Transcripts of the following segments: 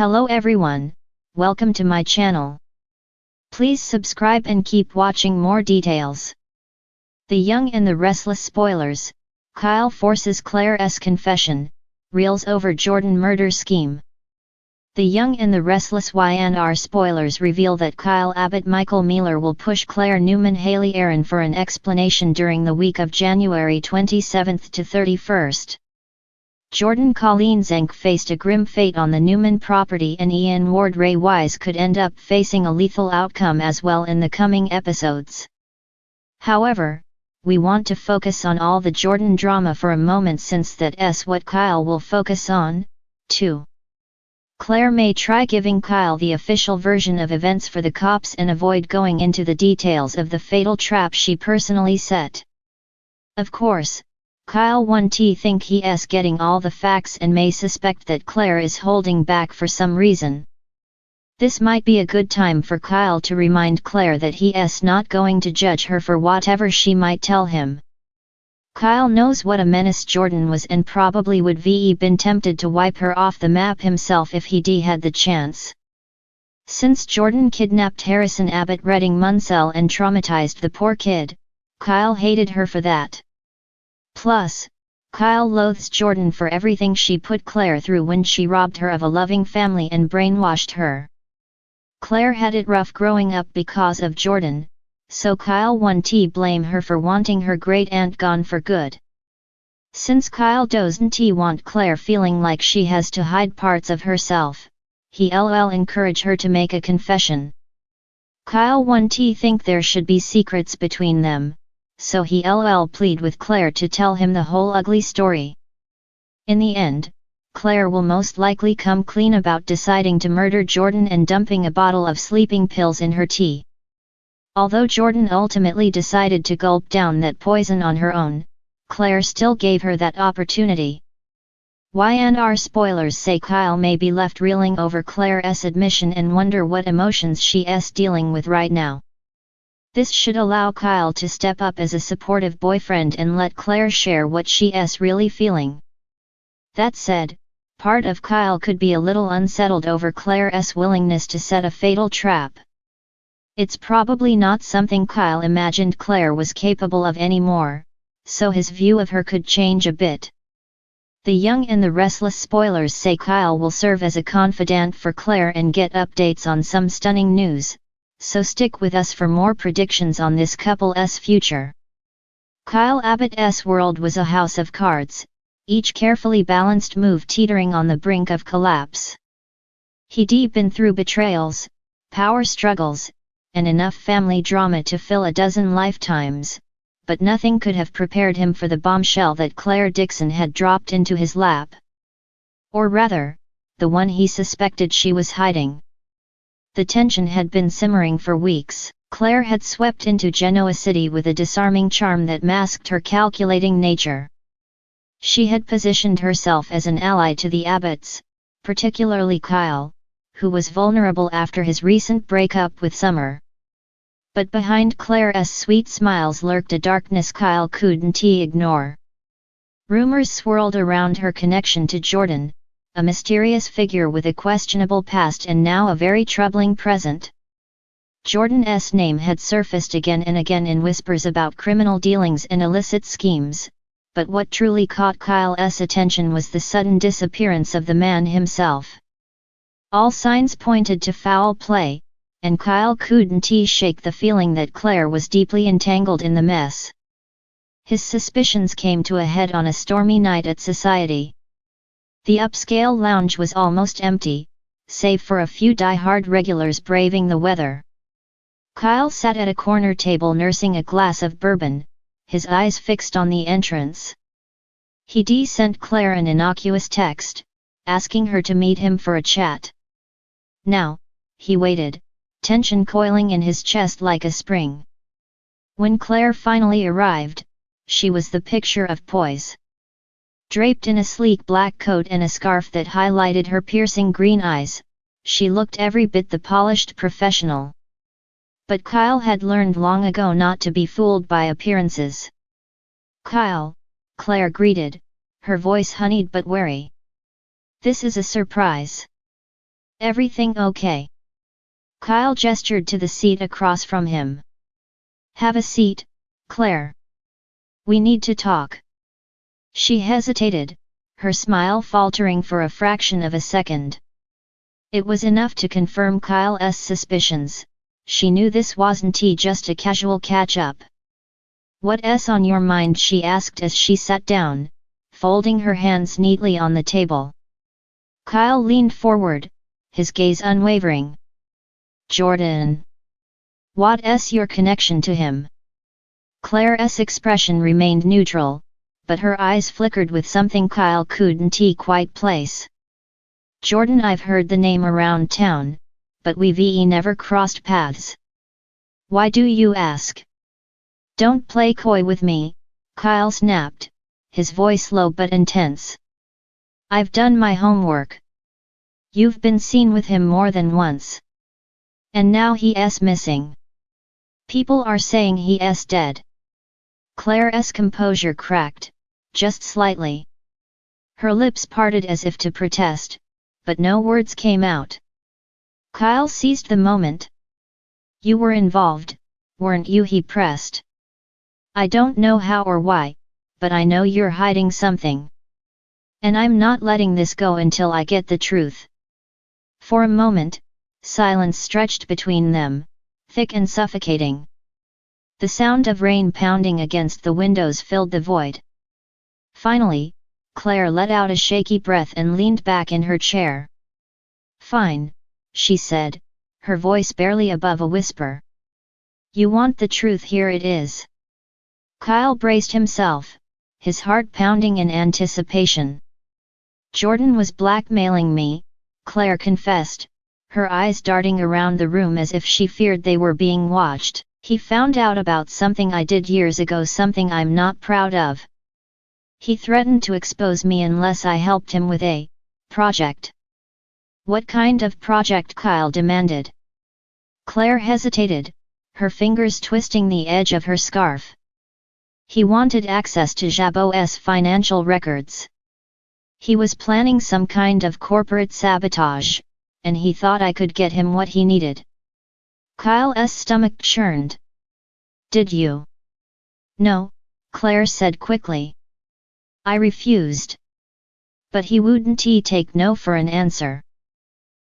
Hello everyone, welcome to my channel. Please subscribe and keep watching more details. The Young and the Restless spoilers, Kyle forces Claire's confession, reels over Jordan murder scheme. The Young and the Restless YNR spoilers reveal that Kyle Abbott Michael Mealer will push Claire Newman Haley Aaron for an explanation during the week of January 27 to 31st. Jordan Colleen Zenk faced a grim fate on the Newman property, and Ian Ward Ray Wise could end up facing a lethal outcome as well in the coming episodes. However, we want to focus on all the Jordan drama for a moment, since that's what Kyle will focus on, too. Claire may try giving Kyle the official version of events for the cops and avoid going into the details of the fatal trap she personally set. Of course, Kyle won't think he's getting all the facts and may suspect that Claire is holding back for some reason. This might be a good time for Kyle to remind Claire that he's not going to judge her for whatever she might tell him. Kyle knows what a menace Jordan was and probably would have been tempted to wipe her off the map himself if he had the chance. Since Jordan kidnapped Harrison Abbott Redding Munsell and traumatized the poor kid, Kyle hated her for that. Plus, Kyle loathes Jordan for everything she put Claire through when she robbed her of a loving family and brainwashed her. Claire had it rough growing up because of Jordan, so Kyle won't blame her for wanting her great aunt gone for good. Since Kyle doesn't want Claire feeling like she has to hide parts of herself, he'll encourage her to make a confession. Kyle won't think there should be secrets between them, so he'll plead with Claire to tell him the whole ugly story. In the end, Claire will most likely come clean about deciding to murder Jordan and dumping a bottle of sleeping pills in her tea. Although Jordan ultimately decided to gulp down that poison on her own, Claire still gave her that opportunity. YNR spoilers say Kyle may be left reeling over Claire's admission and wonder what emotions she's dealing with right now. This should allow Kyle to step up as a supportive boyfriend and let Claire share what she's really feeling. That said, part of Kyle could be a little unsettled over Claire's willingness to set a fatal trap. It's probably not something Kyle imagined Claire was capable of anymore, so his view of her could change a bit. The Young and the Restless spoilers say Kyle will serve as a confidant for Claire and get updates on some stunning news, so stick with us for more predictions on this couple's future. Kyle Abbott's world was a house of cards, each carefully balanced move teetering on the brink of collapse. He'd been through betrayals, power struggles, and enough family drama to fill a dozen lifetimes, but nothing could have prepared him for the bombshell that Claire Dixon had dropped into his lap. Or rather, the one he suspected she was hiding. The tension had been simmering for weeks. Claire had swept into Genoa City with a disarming charm that masked her calculating nature. She had positioned herself as an ally to the Abbotts, particularly Kyle, who was vulnerable after his recent breakup with Summer. But behind Claire's sweet smiles lurked a darkness Kyle couldn't ignore. Rumors swirled around her connection to Jordan, a mysterious figure with a questionable past and now a very troubling present. Jordan's name had surfaced again and again in whispers about criminal dealings and illicit schemes, but what truly caught Kyle's attention was the sudden disappearance of the man himself. All signs pointed to foul play, and Kyle couldn't shake the feeling that Claire was deeply entangled in the mess. His suspicions came to a head on a stormy night at Society. The upscale lounge was almost empty, save for a few die-hard regulars braving the weather. Kyle sat at a corner table nursing a glass of bourbon, his eyes fixed on the entrance. He'd sent Claire an innocuous text, asking her to meet him for a chat. Now, he waited, tension coiling in his chest like a spring. When Claire finally arrived, she was the picture of poise. Draped in a sleek black coat and a scarf that highlighted her piercing green eyes, she looked every bit the polished professional. But Kyle had learned long ago not to be fooled by appearances. "Kyle," Claire greeted, her voice honeyed but wary. "This is a surprise." Everything okay? Kyle gestured to the seat across from him. Have a seat, Claire. We need to talk. She hesitated, her smile faltering for a fraction of a second. It was enough to confirm Kyle's suspicions. She knew this wasn't just a casual catch-up. What's on your mind? She asked as she sat down, folding her hands neatly on the table. Kyle leaned forward, his gaze unwavering. Jordan. What's your connection to him? Claire's expression remained neutral, but her eyes flickered with something Kyle couldn't quite place. Jordan, I've heard the name around town, but we've never crossed paths. Why do you ask? Don't play coy with me, Kyle snapped, his voice low but intense. I've done my homework. You've been seen with him more than once. And now he's missing. People are saying he's dead. Claire's composure cracked, just slightly. Her lips parted as if to protest, but no words came out. Kyle seized the moment. You were involved, weren't you? He pressed. I don't know how or why, but I know you're hiding something. And I'm not letting this go until I get the truth. For a moment, silence stretched between them, thick and suffocating. The sound of rain pounding against the windows filled the void. Finally, Claire let out a shaky breath and leaned back in her chair. Fine, she said, her voice barely above a whisper. You want the truth? Here it is. Kyle braced himself, his heart pounding in anticipation. Jordan was blackmailing me, Claire confessed, her eyes darting around the room as if she feared they were being watched. He found out about something I did years ago, something I'm not proud of. He threatened to expose me unless I helped him with a project. What kind of project? Kyle demanded. Claire hesitated, her fingers twisting the edge of her scarf. He wanted access to Jabot's financial records. He was planning some kind of corporate sabotage, and he thought I could get him what he needed. Kyle's stomach churned. Did you? No, Claire said quickly. I refused. But he wouldn't take no for an answer.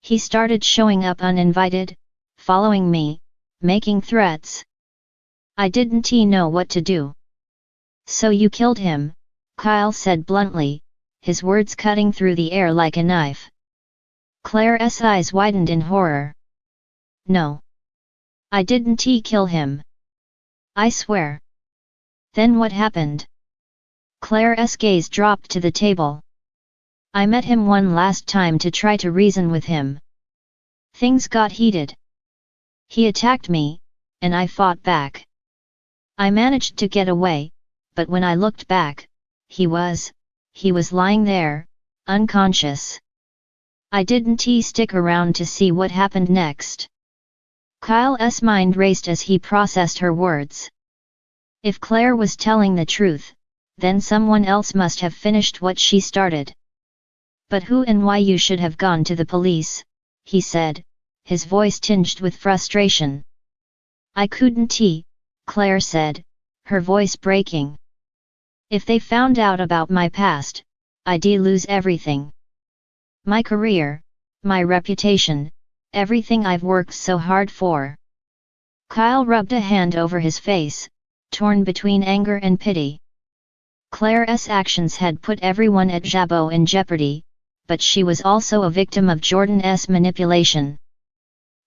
He started showing up uninvited, following me, making threats. I didn't know what to do. So you killed him, Kyle said bluntly, his words cutting through the air like a knife. Claire's eyes widened in horror. No. I didn't kill him. I swear. Then what happened? Claire's gaze dropped to the table. I met him one last time to try to reason with him. Things got heated. He attacked me, and I fought back. I managed to get away, but when I looked back, he was lying there, unconscious. I didn't stick around to see what happened next. Kyle's mind raced as he processed her words. If Claire was telling the truth, then someone else must have finished what she started. But who and why? You should have gone to the police, he said, his voice tinged with frustration. I couldn't, Claire said, her voice breaking. If they found out about my past, I'd lose everything. My career, my reputation, everything I've worked so hard for. Kyle rubbed a hand over his face, torn between anger and pity. Claire's actions had put everyone at Jabot in jeopardy, but she was also a victim of Jordan's manipulation.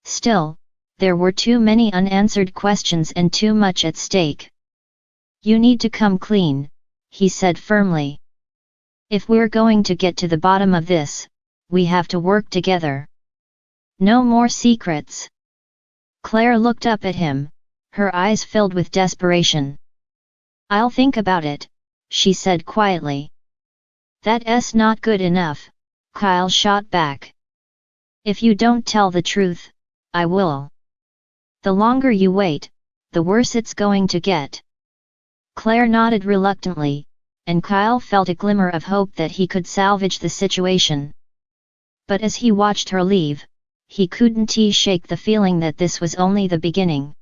Still, there were too many unanswered questions and too much at stake. You need to come clean, he said firmly. If we're going to get to the bottom of this, we have to work together. No more secrets. Claire looked up at him, her eyes filled with desperation. I'll think about it, she said quietly. That's not good enough, Kyle shot back. If you don't tell the truth, I will. The longer you wait, the worse it's going to get. Claire nodded reluctantly, and Kyle felt a glimmer of hope that he could salvage the situation. But as he watched her leave, he couldn't shake the feeling that this was only the beginning.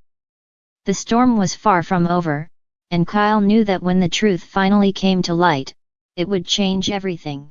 The storm was far from over, and Kyle knew that when the truth finally came to light, it would change everything.